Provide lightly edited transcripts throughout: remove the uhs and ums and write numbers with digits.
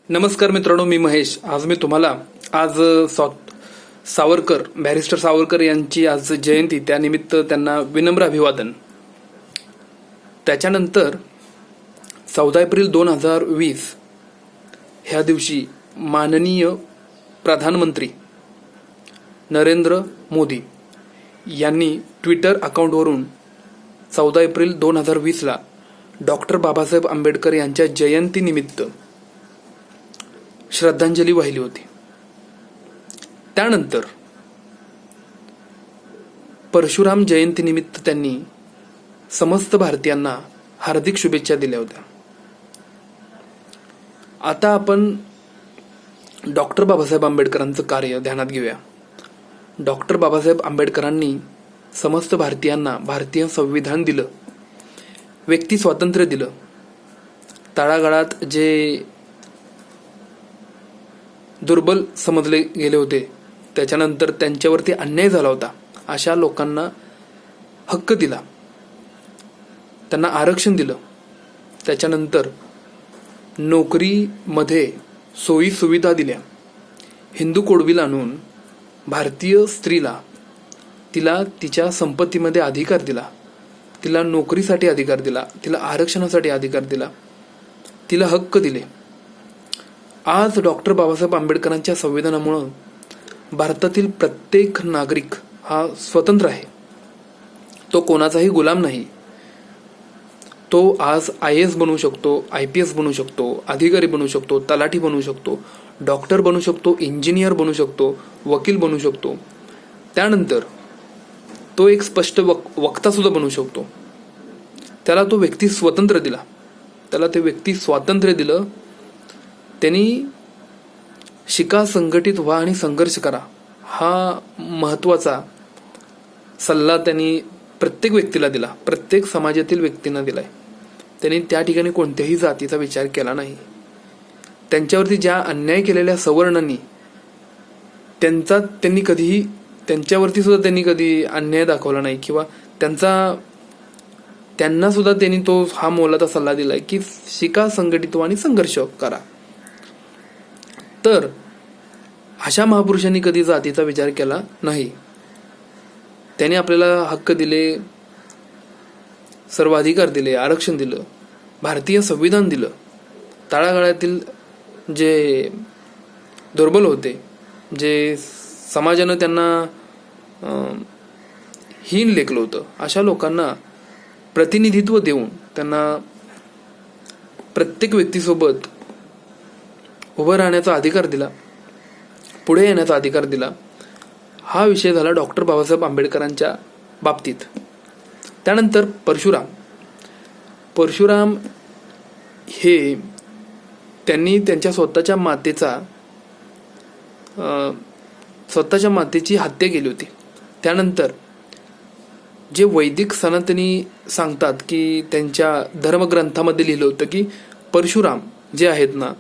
नमस्कार मित्रांनो, मी महेश. आज मी तुम्हाला सावरकर, बॅरिस्टर सावरकर यांची आज जयंती, त्यानिमित्त त्यांना विनम्र अभिवादन. त्याच्यानंतर 14 एप्रिल 2020 ह्या दिवशी माननीय प्रधानमंत्री नरेंद्र मोदी यांनी ट्विटर अकाउंटवरून 14 एप्रिल 2020ला डॉक्टर बाबासाहेब आंबेडकर यांच्या जयंतीनिमित्त श्रद्धांजली वाहिली होती. त्यानंतर परशुराम जयंतीनिमित्त त्यांनी समस्त भारतीयांना हार्दिक शुभेच्छा दिल्या होत्या. आता आपण डॉक्टर बाबासाहेब आंबेडकरांचं कार्य ध्यानात घेऊया. डॉक्टर बाबासाहेब आंबेडकरांनी समस्त भारतीयांना भारतीय संविधान दिलं, व्यक्ती स्वातंत्र्य दिलं. तळागाळात जे दुर्बल समजले गेले होते, त्याच्यानंतर त्यांच्यावरती अन्याय झाला होता, अशा लोकांना हक्क दिला, त्यांना आरक्षण दिलं. त्याच्यानंतर नोकरीमध्ये सोयी सुविधा दिल्या. हिंदू कोड आणून भारतीय स्त्रीला तिला तिच्या संपत्तीमध्ये अधिकार दिला, तिला नोकरीसाठी अधिकार दिला, तिला आरक्षणासाठी अधिकार दिला, तिला हक्क दिले. आज डॉक्टर बाबासाहेब आंबेडकरांच्या संविधानामुळं भारतातील प्रत्येक नागरिक हा स्वतंत्र आहे. तो कोणाचाही गुलाम नाही. तो आज IAS बनू शकतो, IPS बनू शकतो, अधिकारी बनू शकतो, तलाठी बनू शकतो, डॉक्टर बनू शकतो, इंजिनियर बनू शकतो, वकील बनू शकतो. त्यानंतर तो एक स्पष्ट वक्ता सुद्धा बनू शकतो. त्याला तो व्यक्ती स्वतंत्र दिला, त्याला ते व्यक्ती स्वातंत्र्य दिलं. त्यांनी शिका, संघटित व्हा आणि संघर्ष करा, हा महत्त्वाचा सल्ला त्यांनी प्रत्येक व्यक्तीला दिला, प्रत्येक समाजातील व्यक्तींना दिलाय. त्यांनी त्या ठिकाणी कोणत्याही जातीचा विचार केला नाही. त्यांच्यावरती ज्या अन्याय केलेल्या सवर्णांनी त्यांनी कधीही त्यांच्यावरती सुद्धा त्यांनी कधी अन्याय दाखवला नाही, किंवा त्यांना सुद्धा त्यांनी तो हा मोलाचा सल्ला दिलाय की शिका, संघटित व्हा आणि संघर्ष करा. तर अशा महापुरुषांनी कधी जातीचा विचार केला नाही. त्यांनी आपल्याला हक्क दिले, सर्व अधिकार दिले, आरक्षण दिलं, भारतीय संविधान दिलं. तळागाळातील जे दुर्बल होते, जे समाजानं त्यांना हीन लेखलं होतं, अशा लोकांना प्रतिनिधित्व देऊन त्यांना प्रत्येक व्यक्तीसोबत उभं राहण्याचा अधिकार दिला, पुढे येण्याचा अधिकार दिला. हा विषय झाला डॉक्टर बाबासाहेब आंबेडकरांच्या बाबतीत. त्यानंतर परशुराम हे त्यांनी त्यांच्या स्वतःच्या मातेची हत्या केली होती. त्यानंतर जे वैदिक सनातनी सांगतात की त्यांच्या धर्मग्रंथामध्ये लिहिलं होतं की परशुराम जे आहेत ना,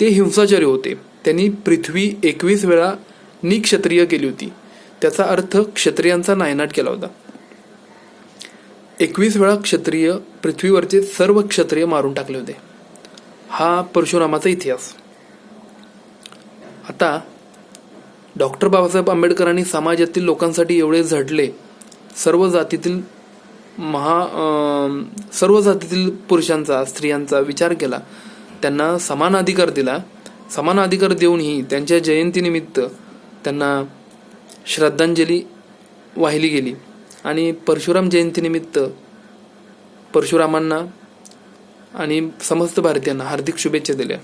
ते हिंसाचारी होते. त्यांनी पृथ्वी 21 वेळा निक्षत्रिय केली होती. त्याचा अर्थ क्षत्रियांचा नायनाट केला होता. 21 वेळा क्षत्रिय, पृथ्वीवरचे सर्व क्षत्रिय मारून टाकले होते. हा परशुरामाचा इतिहास. आता डॉक्टर बाबासाहेब आंबेडकरांनी समाजातील लोकांसाठी एवढे झटले, सर्व जातीतील पुरुषांचा, स्त्रियांचा विचार केला, त्यांना समान अधिकार दिला. समान अधिकार देऊनही त्यांच्या जयंतीनिमित्त त्यांना श्रद्धांजली वाहिली गेली आणि परशुराम जयंतीनिमित्त परशुरामांना आणि समस्त भारतीयांना हार्दिक शुभेच्छा दिल्या.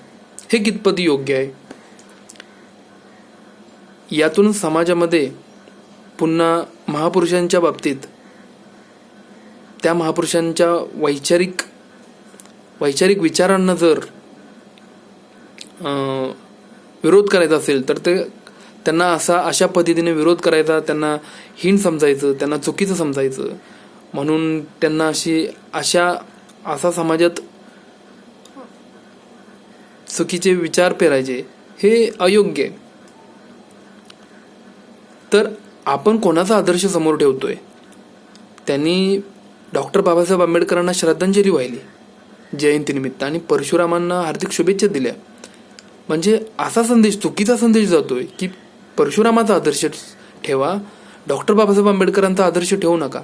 हे कितपत योग्य आहे? यातून समाजामध्ये पुन्हा महापुरुषांच्या बाबतीत त्या महापुरुषांच्या वैचारिक विचारांना जर विरोध करायचा असेल तर त्यांना अशा पद्धतीने विरोध करायचा, त्यांना हीन समजायचं, त्यांना चुकीचं समजायचं, म्हणून त्यांना असा समाजात चुकीचे विचार पेरायचे, हे अयोग्य आहे. तर आपण कोणाचा आदर्श समोर ठेवतोय? त्यांनी डॉक्टर बाबासाहेब आंबेडकरांना श्रद्धांजली वाहिली जयंतीनिमित्त आणि परशुरामांना हार्दिक शुभेच्छा दिल्या. म्हणजे असा संदेश, चुकीचा संदेश जातोय की परशुरामाचा आदर्श ठेवा, डॉक्टर बाबासाहेब आंबेडकरांचा आदर्श ठेवू नका.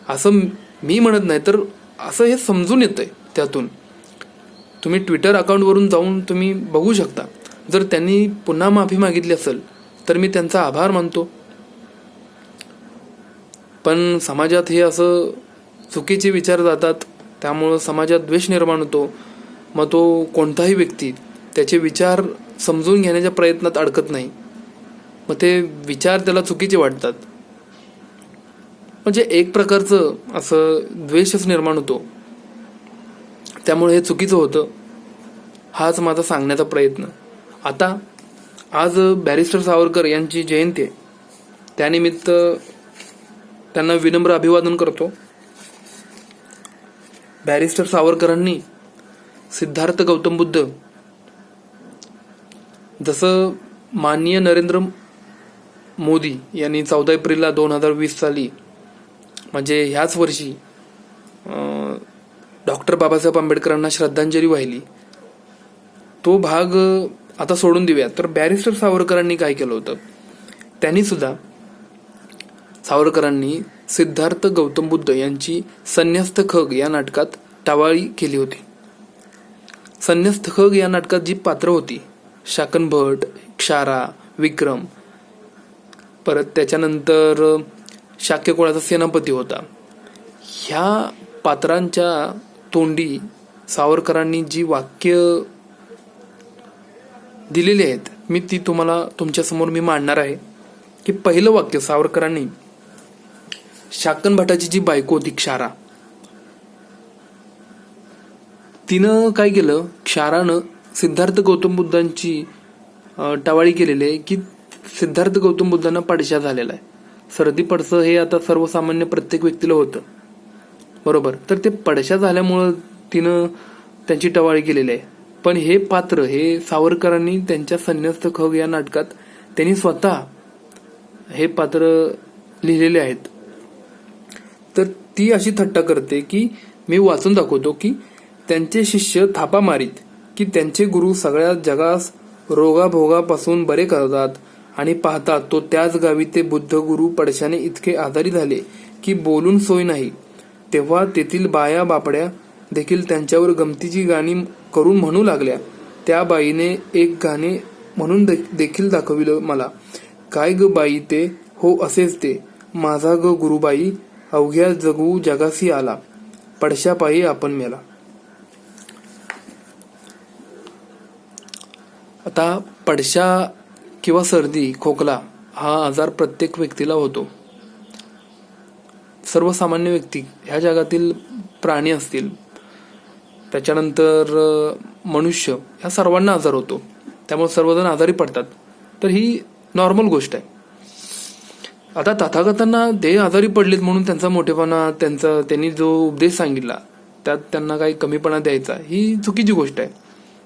असं मी म्हणत नाही, तर असं हे समजून येतंय त्यातून. तुम्ही ट्विटर अकाउंटवरून जाऊन तुम्ही बघू शकता. जर त्यांनी पुन्हा माफी मागितली असेल तर मी त्यांचा आभार मानतो. पण समाजात हे असं चुकीचे विचार जातात, त्यामुळं समाजात द्वेष निर्माण होतो. मग तो कोणताही व्यक्ती त्याचे विचार समजून घेण्याच्या प्रयत्नात अडकत नाही. मग ते विचार त्याला चुकीचे वाटतात. म्हणजे एक प्रकारचं असं द्वेषच निर्माण होतो. त्यामुळे हे चुकीचं होतं. हाच माझा सांगण्याचा प्रयत्न. आता आज बॅरिस्टर सावरकर यांची जयंती आहे. त्यानिमित्त त्यांना विनम्र अभिवादन करतो. बॅरिस्टर सावरकरांनी सिद्धार्थ गौतम बुद्ध, जसं माननीय नरेंद्र मोदी यांनी 14 एप्रिलला 2020 साली, म्हणजे ह्याच वर्षी डॉक्टर बाबासाहेब आंबेडकरांना श्रद्धांजली वाहिली, तो भाग आता सोडून देऊया. तर बॅरिस्टर सावरकरांनी काय केलं होतं, त्यांनी सुद्धा सावरकरांनी सिद्धार्थ गौतम बुद्ध यांची संन्यस्त खग या नाटकात टावाळी केली होती. संन्यस्त खग या नाटकात जी पात्र होती, शाकनभट, क्षारा, विक्रम, परत त्याच्यानंतर शाक्य कुळाचा सेनापती होता, ह्या पात्रांच्या तोंडी सावरकरांनी जी वाक्य दिलेली आहेत, मी ती तुम्हाला तुमच्यासमोर मी मांडणार आहे. की पहिलं वाक्य सावरकरांनी, शाकन भटाची जी बायको होती क्षारा, तिनं काय केलं, क्षारानं सिद्धार्थ गौतम बुद्धांची टावाळी केलेली आहे की सिद्धार्थ गौतम बुद्धांना पडशा झालेला आहे. सर्दी पडसं हे आता सर्वसामान्य प्रत्येक व्यक्तीला होतं, बरोबर. तर ते पडशा झाल्यामुळं तिनं त्यांची टवाळी केलेली आहे. पण हे पात्र हे सावरकरांनी त्यांच्या संन्यस्त खग या नाटकात त्यांनी स्वतः हे पात्र लिहिलेले आहेत. तर ती अशी थट्टा करते की मी वाचून दाखवतो की त्यांचे शिष्य थापा मारीत की त्यांचे गुरु सगळ्या जगास रोगाभोगापासून बरे करतात आणि पाहतात तो त्याच गावी ते बुद्ध गुरु पडशाने इतके आजारी झाले की बोलून सोय नाही. तेव्हा तेथील बाया बापड्या देखील त्यांच्यावर गमतीची गाणी करून म्हणू लागल्या. त्या बाईने एक गाणे म्हणून देखील दाखविलं मला. काय ग बाई ते, हो असेच ते, माझा ग गुरुबाई, अवघ्या जगू जगासी आला, पडशापायी आपण मेला. आता पडशा किंवा सर्दी, खोकला हा आजार प्रत्येक व्यक्तीला होतो. सर्वसामान्य व्यक्ती, ह्या जगातील प्राणी असतील, त्याच्यानंतर मनुष्य, ह्या सर्वांना आजार होतो. त्यामुळे सर्वजण आजारी पडतात. तर ही नॉर्मल गोष्ट आहे. आता तथागतांना ते आजारी पडलेत म्हणून त्यांचा मोठेपणा, त्यांनी जो उपदेश सांगितला त्यात त्यांना काही कमीपणा द्यायचा, ही चुकीची गोष्ट आहे.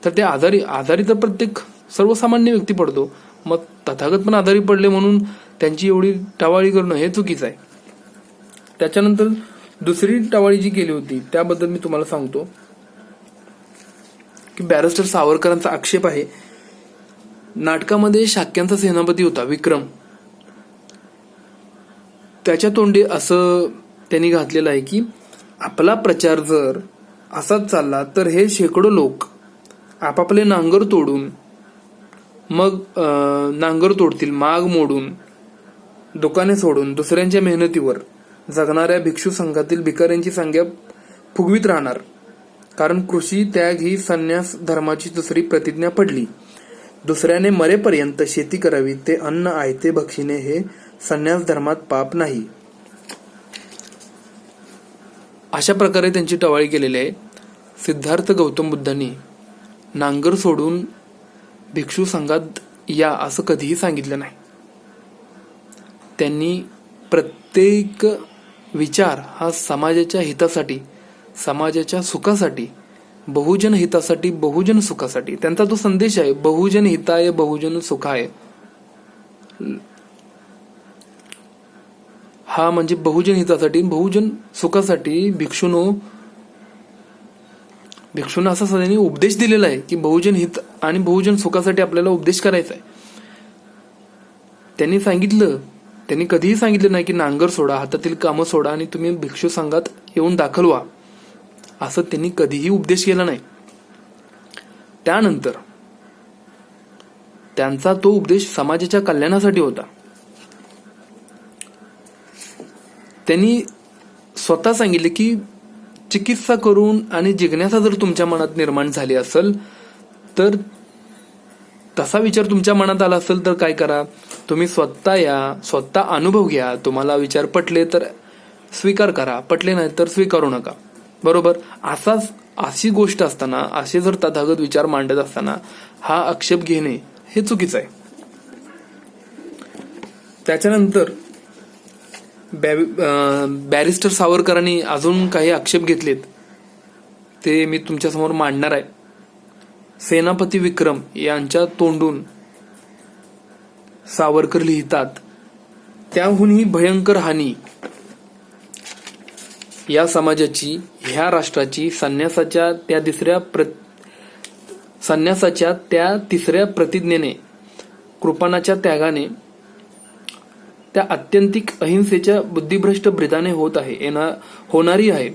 तर ते आजारी तर प्रत्येक सर्वसामान्य व्यक्ती पडतो. मग तथागत पण आजारी पडले म्हणून त्यांची एवढी टावाळी करणं हे चुकीचं आहे. त्याच्यानंतर दुसरी टावाळी जी केली होती त्याबद्दल मी तुम्हाला सांगतो की बॅरिस्टर सावरकरांचा आक्षेप आहे, नाटकामध्ये शाक्यांचा सेनापती होता विक्रम, त्याच्या तोंडी असं त्यांनी घातलेलं आहे की आपला प्रचार जर असाच चालला तर हे शेकडो लोक आपापले नांगर तोडून, मग नांगर तोडतील, माग मोडून, दुकाने सोडून दुसऱ्यांच्या मेहनतीवर जगणाऱ्या भिक्षू संघातील भिकाऱ्यांची संख्या फुगवीत राहणार. कारण कृषी त्याग ही संन्यास धर्माची दुसरी प्रतिज्ञा पडली. दुसऱ्याने मरेपर्यंत शेती करावी, ते अन्न आयते भक्षिणे हे संन्यास धर्मात पाप नाही. अशा प्रकारे त्यांची टवाळी केलेली आहे. सिद्धार्थ गौतम बुद्धांनी नांगर सोडून भिक्षू संघात या असं कधीही सांगितलं नाही. त्यांनी प्रत्येक विचार हा समाजाच्या हितासाठी, समाजाच्या सुखासाठी, बहुजन हितासाठी, बहुजन सुखासाठी, त्यांचा जो संदेश आहे, बहुजन हिताय बहुजन सुखाय, हा म्हणजे बहुजन हितासाठी, बहुजन सुखासाठी भिक्षूनो भिक्षूंना असा त्यांनी उपदेश दिलेला आहे की बहुजन हित आणि बहुजन सुखासाठी आपल्याला उपदेश करायचा आहे. त्यांनी कधीही सांगितलं नाही की नांगर सोडा, हातातील कामं सोडा आणि तुम्ही भिक्षू संघात येऊन दाखल व्हा, असं त्यांनी कधीही उपदेश केला नाही. त्यानंतर त्यांचा तो उपदेश समाजाच्या कल्याणासाठी होता. त्यांनी स्वतः सांगितले की चिकित्सा करून आणि जिज्ञासा जर तुमच्या मनात निर्माण झाली असेल, तर तसा विचार तुमच्या मनात आला असेल तर काय करा, तुम्ही स्वतः अनुभव घ्या. तुम्हाला विचार पटले तर स्वीकार करा, पटले नाही तर स्वीकारू नका. बरोबर. अशी गोष्ट असताना, असे जर तथागत विचार मांडत असताना हा आक्षेप घेणे हे चुकीचं आहे. त्याच्यानंतर बॅरिस्टर सावरकरांनी अजून काही आक्षेप घेतलेत, ते मी तुमच्यासमोर मांडणार आहे. सेनापती विक्रम यांच्या तोंडून सावरकर लिहितात, त्याहूनही भयंकर हानी या समाजाची, ह्या राष्ट्राची संन्यासाच्या त्या तिसऱ्या प्रतिज्ञेने, कृपाणाच्या त्यागाने, त्या आत्यंतिक अहिंसेच्या बुद्धिभ्रष्ट ब्रीदाने होणारी आहे.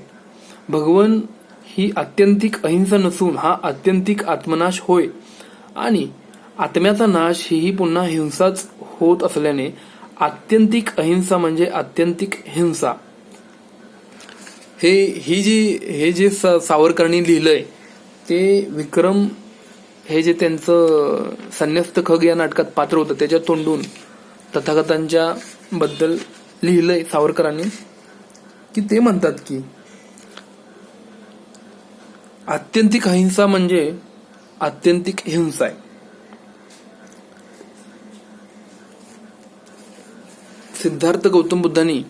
भगवन ही आत्यंतिक अहिंसा नसून हा आत्यंतिक आत्मनाश होय, आणि आत्म्याचा नाश ही पुन्हा हिंसाच होत असल्याने आत्यंतिक अहिंसा म्हणजे आत्यंतिक हिंसा. हे जे सावरकरांनी लिहिलंय ते विक्रम हे जे त्यांचं संन्यस्त खग या नाटकात पात्र होतं त्याच्या तोंडून तथागतांच्या बद्दल लिहिलंय सावरकरांनी, की ते म्हणतात की आत्यंतिक अहिंसा म्हणजे आत्यंतिक हिंसा आहे. सिद्धार्थ गौतम बुद्धांनी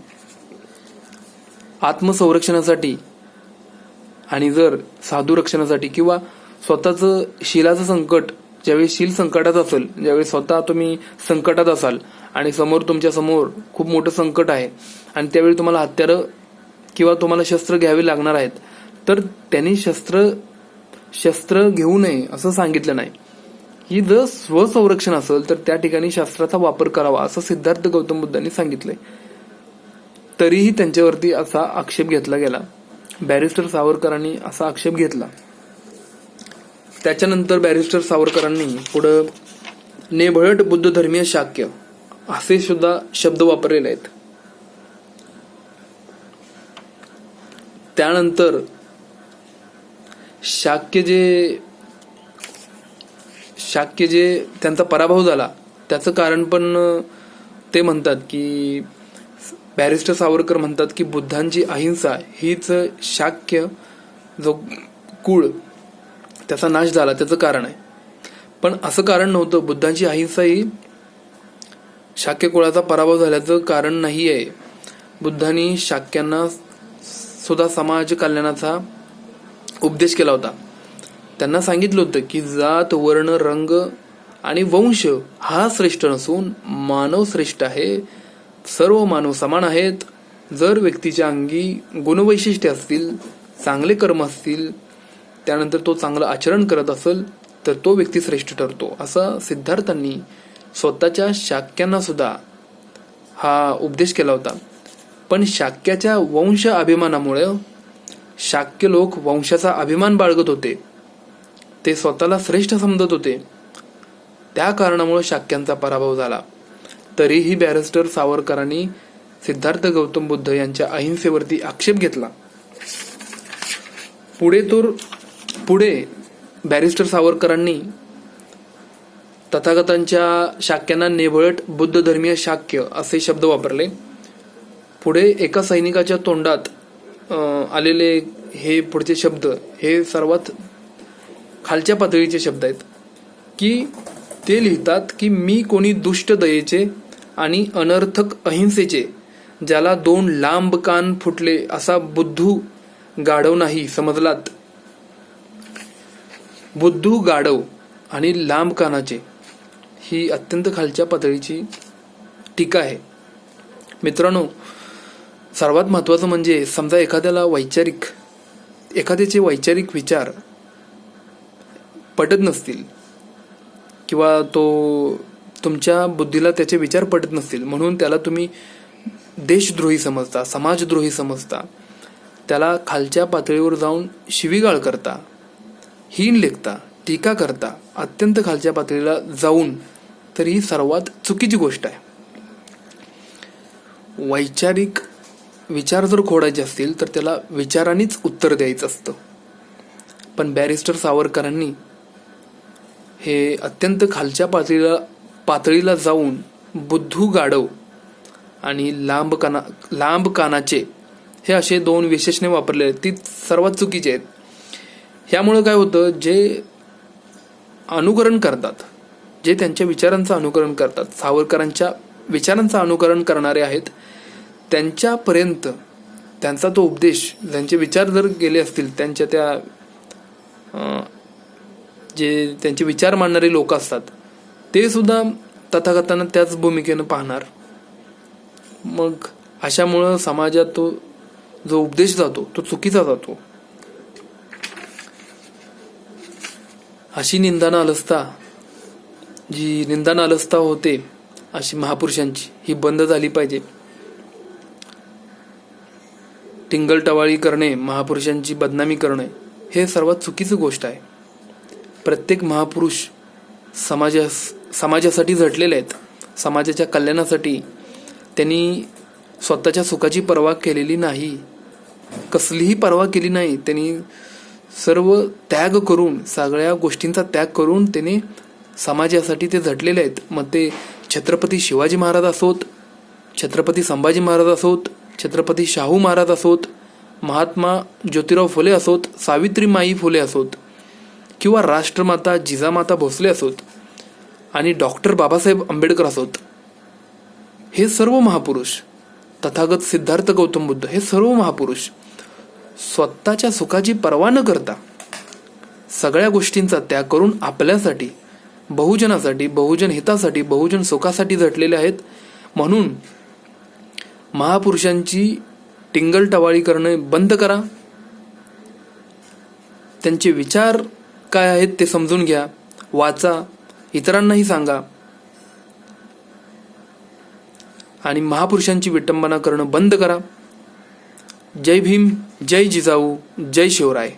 आत्मसंरक्षणासाठी आणि जर साधू रक्षणासाठी किंवा स्वतःचं शीलाचं संकट, ज्यावेळी शील संकटात असेल, ज्यावेळी स्वतः तुम्ही संकटात असाल आणि तुमच्या समोर खूप मोठं संकट आहे आणि त्यावेळी तुम्हाला हत्यारं किंवा तुम्हाला शस्त्र घ्यावे लागणार आहेत, तर त्यांनी शस्त्र घेऊ नये असं सांगितलं नाही. ही जर स्वसंरक्षण असेल तर त्या ठिकाणी शस्त्राचा वापर करावा असं सिद्धार्थ गौतम बुद्धांनी सांगितलंय. तरीही त्यांच्यावरती असा आक्षेप घेतला गेला. बॅरिस्टर सावरकरांनी असा आक्षेप घेतला. त्याच्यानंतर बॅरिस्टर सावरकरांनी पुढं नेभळट बुद्ध धर्मीय शाक्य असे सुद्धा शब्द वापरलेले आहेत. त्यानंतर शाक्य जे त्यांचा पराभव झाला त्याचं कारण पण ते म्हणतात की बॅरिस्टर सावरकर म्हणतात की बुद्धांची अहिंसा हीच शाक्य जो कुळ त्याचा नाश झाला त्याचं कारण आहे. पण असं कारण नव्हतं. बुद्धांची अहिंसा ही शाक्य कुळाचा पराभव झाल्याचं कारण नाही आहे. बुद्धांनी शाक्यांना सुद्धा समाज कल्याणाचा उपदेश केला होता. त्यांना सांगितलं होतं की जात, वर्ण, रंग आणि वंश हा श्रेष्ठ नसून मानव श्रेष्ठ आहे. सर्व मानव समान आहेत. जर व्यक्तीच्या अंगी गुणवैशिष्ट्ये असतील, चांगले कर्म असतील, त्यानंतर तो चांगलं आचरण करत असेल तर तो व्यक्ती श्रेष्ठ ठरतो. असं सिद्धार्थांनी स्वतःच्या शाक्यांना सुद्धा हा उपदेश केला होता. पण शाक्याच्या वंश अभिमानामुळे शाक्य लोक वंशाचा अभिमान बाळगत होते. ते स्वतःला श्रेष्ठ समजत होते. त्या कारणामुळे शाक्यांचा पराभव झाला. तरीही बॅरिस्टर सावरकरांनी सिद्धार्थ गौतम बुद्ध यांच्या अहिंसेवरती आक्षेप घेतला. पुढे बॅरिस्टर सावरकरांनी तथागतांच्या शाक्यांना नेभळट बुद्ध धर्मीय शाक्य असे शब्द वापरले. पुढे एका सैनिकाच्या तोंडात आलेले हे पुढचे शब्द हे सर्वात खालच्या पातळीचे शब्द आहेत, की ते लिहितात की मी कोणी दुष्ट दयेचे आणि अनर्थक अहिंसेचे, ज्याला 2 लांब कान फुटले असा बुद्धू गाढव नाही समजलात. बुद्धू गाढव आणि लांब कानाचे ही अत्यंत खालच्या पातळीची टीका आहे. मित्रांनो, सर्वात महत्वाचं म्हणजे समजा एखाद्याचे वैचारिक विचार पटत नसतील किंवा तुमच्या बुद्धीला त्याचे विचार पटत नसतील म्हणून त्याला तुम्ही देशद्रोही समजता, समाजद्रोही समजता, त्याला खालच्या पातळीवर जाऊन शिवीगाळ करता, हीन लेखता, टीका करता, अत्यंत खालच्या पातळीला जाऊन, तर ही सर्वात चुकीची गोष्ट आहे. वैचारिक विचार जर खोडायचे असतील तर त्याला विचारांनीच उत्तर द्यायचं असतं. पण बॅरिस्टर सावरकरांनी हे अत्यंत खालच्या पातळीला जाऊन बुद्धू गाढव आणि लांब कानाचे हे असे 2 विशेषणे वापरले आहेत, ती सर्वात चुकीची आहेत. ह्यामुळं काय होतं, जे अनुकरण करतात, जे त्यांच्या विचारांचं अनुकरण करतात, सावरकरांच्या विचारांचं अनुकरण करणारे आहेत, त्यांच्यापर्यंत त्यांचा तो उपदेश, त्यांचे विचार जर गेले असतील, त्यांच्या त्या जे त्यांचे विचार मांडणारे लोक असतात ते सुद्धा तथागतांना त्याच भूमिकेनं पाहणार. मग अशामुळं समाजात तो जो उपदेश जातो तो चुकीचा जातो. अशी जी निंदा नालस्ता होते अशी महापुरुषांची, ही बंद झाली पाहिजे. टिंगलटवाळी करणे, महापुरुषांची बदनामी करणे हे सर्वात चुकीची गोष्ट आहे. प्रत्येक महापुरुष समाजासाठी झटलेले आहेत. समाजाच्या कल्याणासाठी त्यांनी स्वतःच्या सुखाची पर्वा केलेली नाही, कसलीही पर्वा केली नाही. त्यांनी सर्व त्याग करून, सगळ्या गोष्टींचा त्याग करून त्यांनी समाजासाठी ते झटलेले आहेत. मग ते छत्रपती शिवाजी महाराज असोत, छत्रपती संभाजी महाराज असोत, छत्रपती शाहू महाराज असोत, महात्मा ज्योतिराव फुले असोत, सावित्रीमाई फुले असोत, किंवा राष्ट्रमाता जिजामाता भोसले असोत आणि डॉक्टर बाबासाहेब आंबेडकर असोत, हे सर्व महापुरुष, तथागत सिद्धार्थ गौतम बुद्ध, हे सर्व महापुरुष स्वतःच्या सुखाची पर्वा न करता सगळ्या गोष्टींचा त्याग करून आपल्यासाठी, बहुजनासाठी, बहुजन हितासाठी, बहुजन सुखासाठी झटलेले आहेत. म्हणून महापुरुषांची टिंगलटवाळी करणे बंद करा. त्यांचे विचार काय आहेत ते समजून घ्या, वाचा, इतरांनाही सांगा आणि महापुरुषांची विटंबना करणं बंद करा. जय भीम, जय जिजाऊ, जय शिवराय.